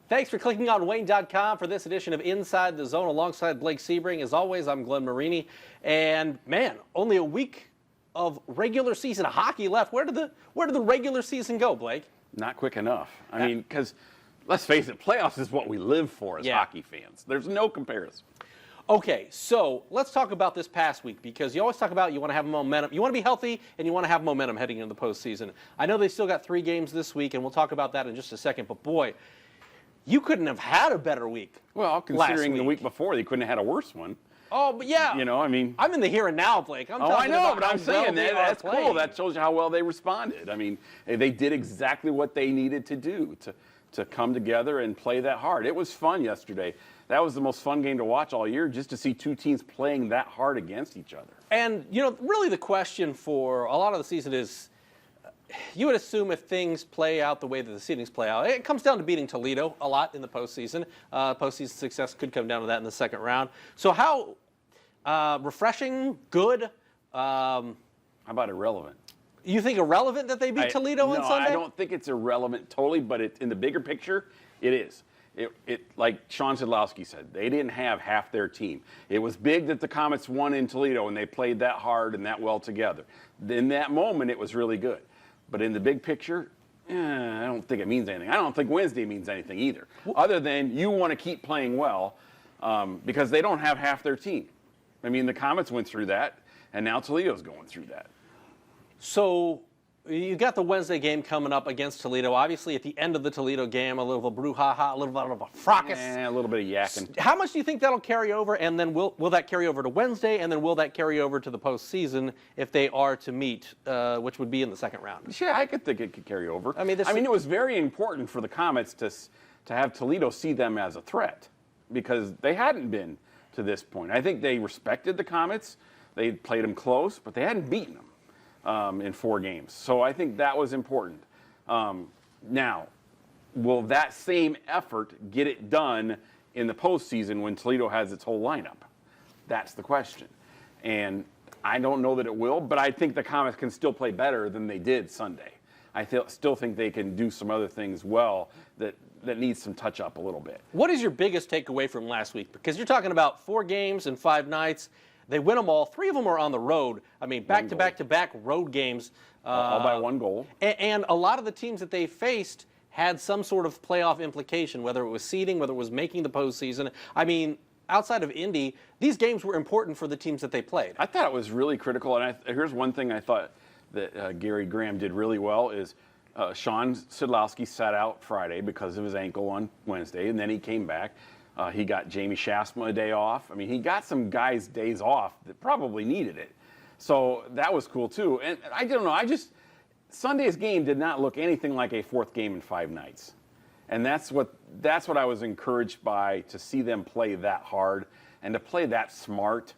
Thanks for clicking on Wayne.com for this edition of Inside the Zone alongside Blake Sebring. As always, I'm Glenn Marini. And man, only a week of regular season hockey left. Where did the regular season go, Blake? Not quick enough. I mean, because let's face it, playoffs is what we live for as hockey fans. There's no comparison. Okay, so let's talk about this past week, because you always talk about you want to have momentum. You want to be healthy, and you want to have momentum heading into the postseason. I know they still got 3 games this week, and we'll talk about that in just a second. But boy, you couldn't have had a better week. Well, considering the week before, they couldn't have had a worse one. Oh, but yeah. You know, I mean, I'm in the here and now, Blake. I know, but I'm saying that's cool. That shows you how well they responded. I mean, they did exactly what they needed to do to come together and play that hard. It was fun yesterday. That was the most fun game to watch all year, just to see 2 teams playing that hard against each other. And, you know, really the question for a lot of the season is, you would assume if things play out the way that the seedings play out, it comes down to beating Toledo a lot in the postseason. Postseason success could come down to that in the second round. So how refreshing, good? How about irrelevant? You think irrelevant that they beat Toledo on Sunday? No, I don't think it's irrelevant totally, but in the bigger picture, it is. It like Sean Sedlowski said, they didn't have half their team. It was big that the Komets won in Toledo and they played that hard and that well together. In that moment, it was really good. But in the big picture, I don't think it means anything. I don't think Wednesday means anything either, other than you want to keep playing well because they don't have half their team. I mean, the Komets went through that, and now Toledo's going through that. So you got the Wednesday game coming up against Toledo. Obviously, at the end of the Toledo game, a little brouhaha, a little bit of a fracas. A little bit of yakking. How much do you think that'll carry over? And then will that carry over to Wednesday? And then will that carry over to the postseason if they are to meet, which would be in the second round? Yeah, I could think it could carry over. I mean, it was very important for the Komets to have Toledo see them as a threat because they hadn't been to this point. I think they respected the Komets. They played them close, but they hadn't beaten them in 4 games. So I think that was important. Now, will that same effort get it done in the postseason when Toledo has its whole lineup? That's the question. And I don't know that it will, but I think the Komets can still play better than they did Sunday. I still think they can do some other things well that needs some touch up a little bit. What is your biggest takeaway from last week? Because you're talking about 4 games in 5 nights. They win them all. 3 of them are on the road. I mean, back-to-back road games. All by 1 goal. And a lot of the teams that they faced had some sort of playoff implication, whether it was seeding, whether it was making the postseason. I mean, outside of Indy, these games were important for the teams that they played. I thought it was really critical. And here's one thing I thought that Gary Graham did really well is Sean Sedlowski sat out Friday because of his ankle on Wednesday, and then he came back. He got Jamie Shasma a day off. I mean, he got some guys days off that probably needed it. So that was cool, too. And I don't know. Sunday's game did not look anything like a 4th game in 5 nights. And that's what I was encouraged by, to see them play that hard and to play that smart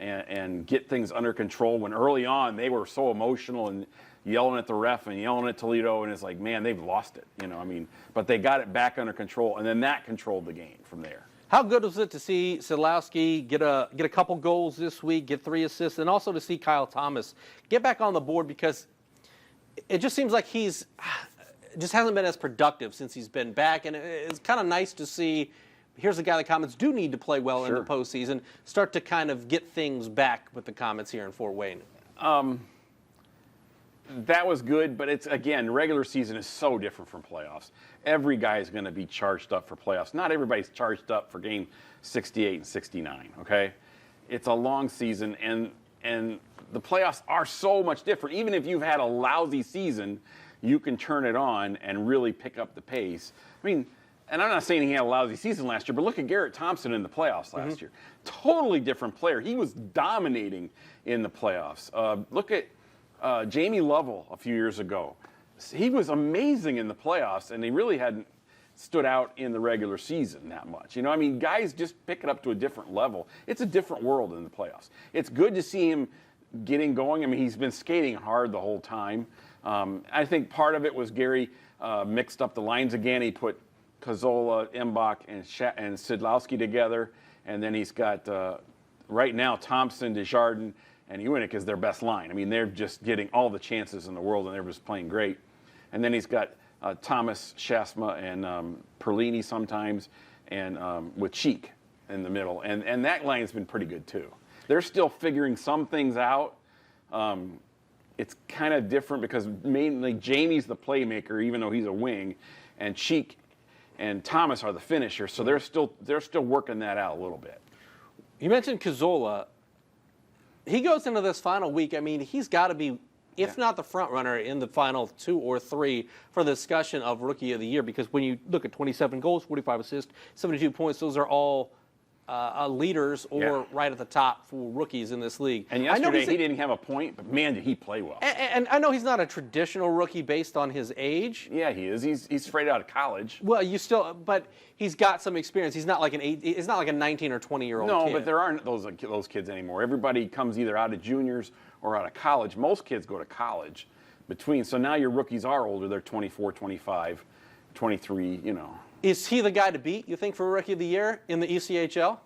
and get things under control when early on they were so emotional and yelling at the ref and yelling at Toledo, and it's like, man, they've lost it, you know. I mean, but they got it back under control, and then that controlled the game from there. How good was it to see Sedlowski get a couple goals this week, get 3 assists, and also to see Kyle Thomas get back on the board, because it just seems like he's just hasn't been as productive since he's been back, and it's kind of nice to see. Here's a guy the Komets do need to play well in the postseason, start to kind of get things back with the Komets here in Fort Wayne. That was good, but it's, again, regular season is so different from playoffs. Every guy is going to be charged up for playoffs. Not everybody's charged up for game 68 and 69, okay? It's a long season, and the playoffs are so much different. Even if you've had a lousy season, you can turn it on and really pick up the pace. I mean, and I'm not saying he had a lousy season last year, but look at Garrett Thompson in the playoffs last year. Totally different player. He was dominating in the playoffs. Look at Jamie Lovell a few years ago. He was amazing in the playoffs, and he really hadn't stood out in the regular season that much. You know, I mean, guys just pick it up to a different level. It's a different world in the playoffs. It's good to see him getting going. I mean, he's been skating hard the whole time. I think part of it was Gary mixed up the lines again. He put Kazola, Mbach, and Sedlowski together, and then he's got, right now, Thompson, Desjardins, and Uenik is their best line. I mean, they're just getting all the chances in the world, and they're just playing great. And then he's got Thomas, Shasma, and Perlini sometimes, and with Cheek in the middle. And that line's been pretty good too. They're still figuring some things out. It's kind of different because mainly Jamie's the playmaker, even though he's a wing, and Cheek and Thomas are the finishers. So they're still working that out a little bit. You mentioned Cazorla. He goes into this final week. I mean, he's got to be, if not the front runner, in the final 2 or 3 for the discussion of Rookie of the Year. Because when you look at 27 goals, 45 assists, 72 points, those are all leaders or right at the top for rookies in this league. And yesterday he didn't have a point, but man, did he play well. And I know he's not a traditional rookie based on his age. Yeah, he is. He's straight out of college. Well, but he's got some experience. He's not like it's not like a 19 or 20-year-old No, kid. but there aren't those kids anymore. Everybody comes either out of juniors or out of college. Most kids go to college between. So now your rookies are older. They're 24, 25, 23, you know. Is he the guy to beat, you think, for Rookie of the Year in the ECHL?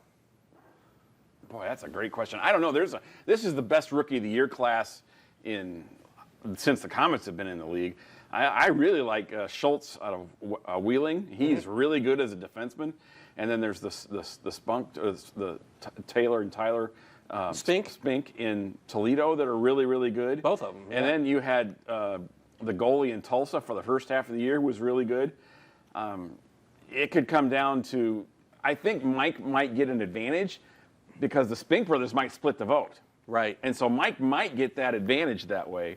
Boy, that's a great question. I don't know. This is the best Rookie of the Year class since the Komets have been in the league. I really like Schultz out of Wheeling. He's really good as a defenseman. And then there's the Taylor and Tyler Spink in Toledo that are really, really good. Both of them. Yeah. And then you had the goalie in Tulsa for the first half of the year was really good. It could come down to, I think Mike might get an advantage because the Spink brothers might split the vote. Right. And so Mike might get that advantage that way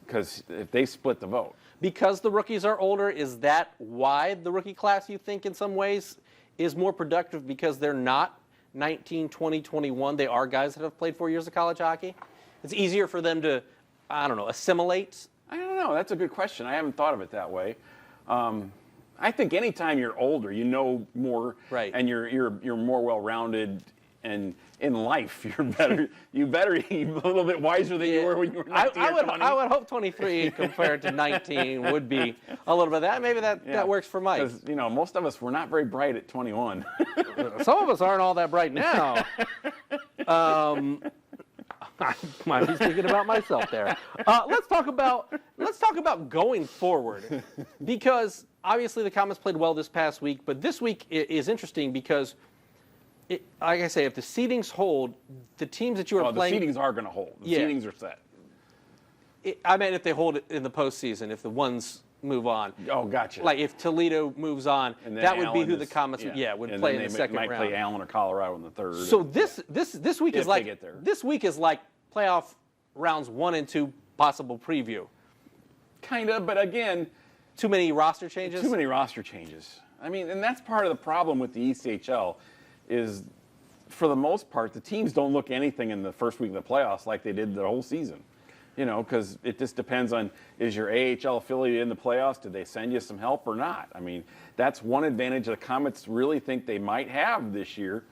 because if they split the vote. Because the rookies are older, is that why the rookie class, you think, in some ways, is more productive because they're not 19, 20, 21? They are guys that have played 4 years of college hockey? It's easier for them to, I don't know, assimilate? I don't know. That's a good question. I haven't thought of it that way. I think anytime you're older, you know more, right, and you're more well-rounded, and in life you're better. You better be a little bit wiser than you were when you were 19 or 20. I would hope 23 compared to 19 would be a little bit of that. Maybe that works for Mike. Because most of us were not very bright at 21. Some of us aren't all that bright now. I might be speaking about myself there. Let's talk about going forward, because obviously the Komets played well this past week, but this week is interesting because, like I say, if the seedings hold, the teams that you are playing, the seedings are going to hold. The seedings are set. I mean, if they hold it in the postseason, if the ones move on. Oh, gotcha. Like if Toledo moves on, that would be who the Komets would play in the second round. Might play Allen or Colorado in the third. So this week is like playoff rounds 1 and 2 possible preview. Kind of, but again, too many roster changes. Too many roster changes. I mean, and that's part of the problem with the ECHL is, for the most part, the teams don't look anything in the first week of the playoffs like they did the whole season. Because it just depends on, is your AHL affiliate in the playoffs? Did they send you some help or not? I mean, that's one advantage the Komets really think they might have this year,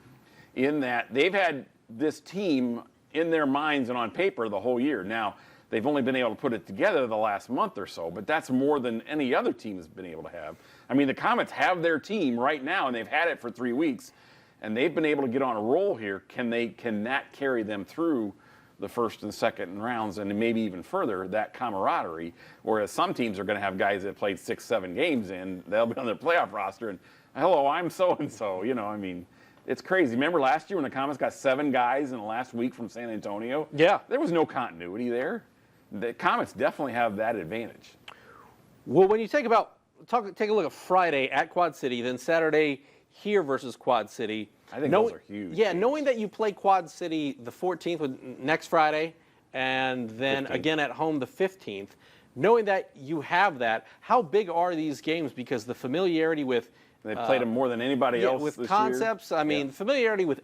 in that they've had this team in their minds and on paper the whole year. Now, they've only been able to put it together the last month or so, but that's more than any other team has been able to have. I mean, the Komets have their team right now, and they've had it for 3 weeks, and they've been able to get on a roll here. Can that carry them through the first and second rounds, and maybe even further, that camaraderie? Whereas some teams are going to have guys that played 6-7 games in, they'll be on their playoff roster, and hello, I'm so-and-so. I mean, it's crazy. Remember last year when the Komets got 7 guys in the last week from San Antonio? Yeah. There was no continuity there. The Komets definitely have that advantage. Well, when you take a look at Friday at Quad City, then Saturday here versus Quad City. I think those are huge. Yeah, knowing that you play Quad City the 14th, next Friday, and then 15th. Again at home the 15th, knowing that you have that, how big are these games? Because the familiarity with They played them more than anybody else with this concepts. year. I mean, familiarity with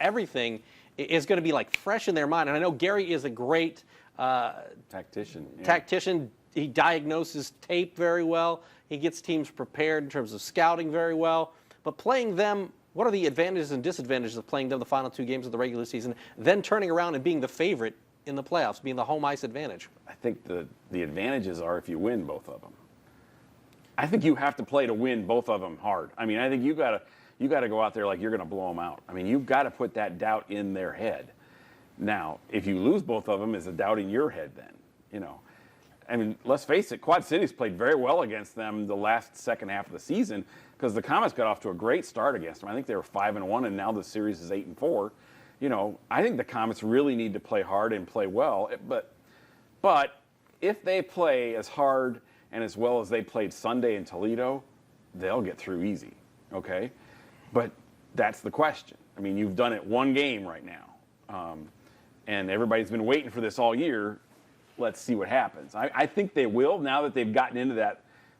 everything is going to be like fresh in their mind. And I know Gary is a great tactician. Yeah. Tactician. He diagnoses tape very well. He gets teams prepared in terms of scouting very well. But playing them, what are the advantages and disadvantages of playing them the final 2 games of the regular season, then turning around and being the favorite in the playoffs, being the home ice advantage? I think the advantages are if you win both of them. I think you have to play to win both of them hard. I mean, I think you got to go out there like you're going to blow them out. I mean, you've got to put that doubt in their head. Now, if you lose both of them, is a doubt in your head then, I mean, let's face it, Quad Cities played very well against them the last second half of the season because the Komets got off to a great start against them. I think they were 5-1, and now the series is 8-4. You know, I think the Komets really need to play hard and play well. But if they play as hard and as well as they played Sunday in Toledo, they'll get through easy, okay? But that's the question. I mean, you've done it one game right now, and everybody's been waiting for this all year. Let's see what happens. I think they will now that they've gotten into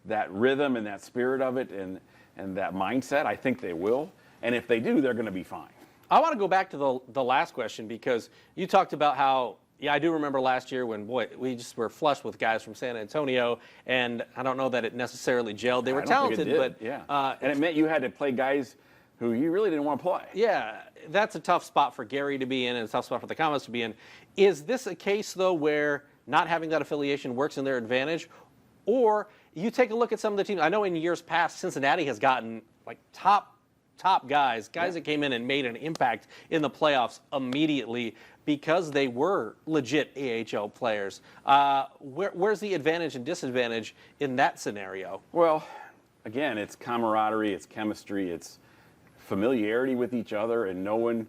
that rhythm and that spirit of it and that mindset. I think they will. And if they do, they're going to be fine. I want to go back to the last question because you talked about how, I do remember last year when, boy, we just were flush with guys from San Antonio, and I don't know that it necessarily gelled. They were talented, but yeah. And it meant you had to play guys who you really didn't want to play. Yeah, that's a tough spot for Gary to be in and a tough spot for the Komets to be in. Is this a case, though, where not having that affiliation works in their advantage? Or you take a look at some of the teams. I know in years past, Cincinnati has gotten like top guys that came in and made an impact in the playoffs immediately because they were legit AHL players. Where's the advantage and disadvantage in that scenario? Well, again, it's camaraderie, it's chemistry, it's familiarity with each other and knowing,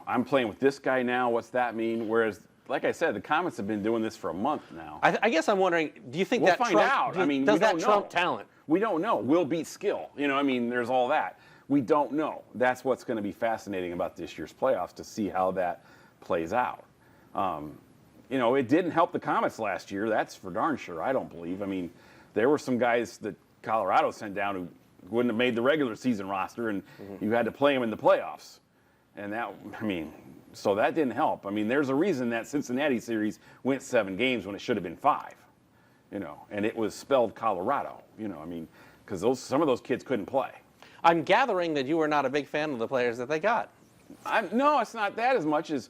I'm playing with this guy now, what's that mean? Whereas, like I said, the Komets have been doing this for a month now. I guess I'm wondering, do you think we'll that find out. does that trump talent? We don't know. We'll beat skill. There's all that. We don't know. That's what's going to be fascinating about this year's playoffs to see how that plays out. It didn't help the Komets last year. That's for darn sure. I don't believe. There were some guys that Colorado sent down who wouldn't have made the regular season roster, and you had to play them in the playoffs. And so that didn't help. There's a reason that Cincinnati series went 7 games when it should have been 5. And it was spelled Colorado. Because some of those kids couldn't play. I'm gathering that you were not a big fan of the players that they got. No, it's not that as much as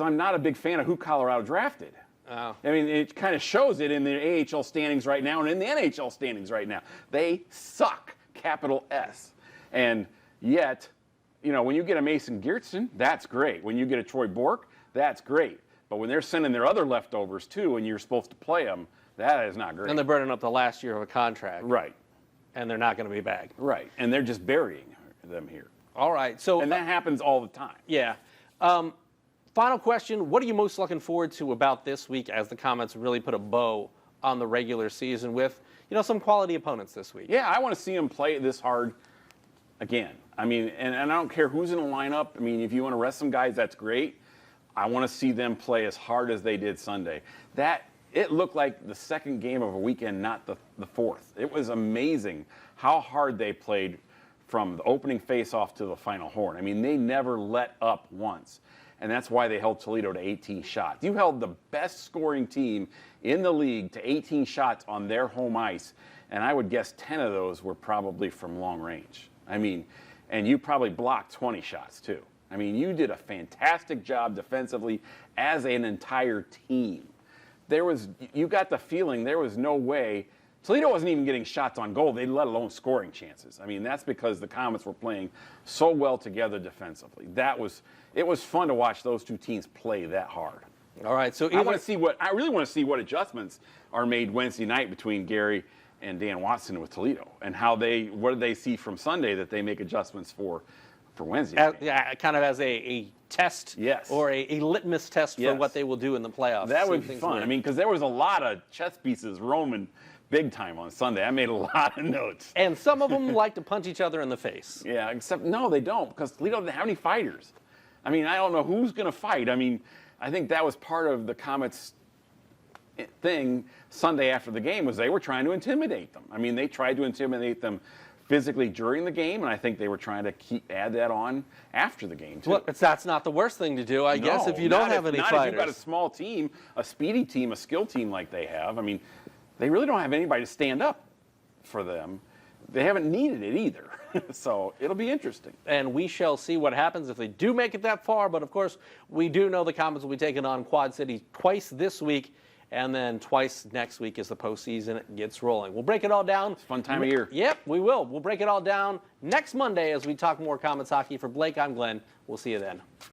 I'm not a big fan of who Colorado drafted. Oh. It kind of shows it in the AHL standings right now and in the NHL standings right now. They suck, capital S. And yet, when you get a Mason Geertsen, that's great. When you get a Troy Bork, that's great. But when they're sending their other leftovers too and you're supposed to play them, that is not great. And they're burning up the last year of a contract. Right. And they're not going to be back. Right. And they're just burying them here. All right. And that happens all the time. Yeah. Final question. What are you most looking forward to about this week as the Komets really put a bow on the regular season with, some quality opponents this week? Yeah, I want to see them play this hard again. And I don't care who's in the lineup. If you want to rest some guys, that's great. I want to see them play as hard as they did Sunday. It looked like the second game of a weekend, not the fourth. It was amazing how hard they played from the opening face-off to the final horn. They never let up once. And that's why they held Toledo to 18 shots. You held the best scoring team in the league to 18 shots on their home ice. And I would guess 10 of those were probably from long range. And you probably blocked 20 shots too. You did a fantastic job defensively as an entire team. You got the feeling there was no way. Toledo wasn't even getting shots on goal, let alone scoring chances. that's because the Komets were playing so well together defensively. It was fun to watch those two teams play that hard. All right, so I really want to see what adjustments are made Wednesday night between Gary and Dan Watson with Toledo, and what do they see from Sunday that they make adjustments for Wednesday night. Kind of as a test, yes, or a litmus test for what they will do in the playoffs. That would be fun. Because there was a lot of chess pieces roaming big time on Sunday. I made a lot of notes. And some of them like to punch each other in the face. Yeah, except no, they don't, because Toledo doesn't have any fighters. I don't know who's going to fight. I think that was part of the Komets' thing Sunday after the game was they were trying to intimidate them. They tried to intimidate them physically during the game, and I think they were trying to add that on after the game too. Well, that's not the worst thing to do, I guess, if you don't have any fighters. If you've got a small team, a speedy team, a skill team like they have. They really don't have anybody to stand up for them. They haven't needed it either. So it'll be interesting. And we shall see what happens if they do make it that far. But, of course, we do know the Komets will be taking on Quad City twice this week and then twice next week as the postseason gets rolling. We'll break it all down. It's a fun time of year. Yep, we will. We'll break it all down next Monday as we talk more Komets hockey. For Blake, I'm Glenn. We'll see you then.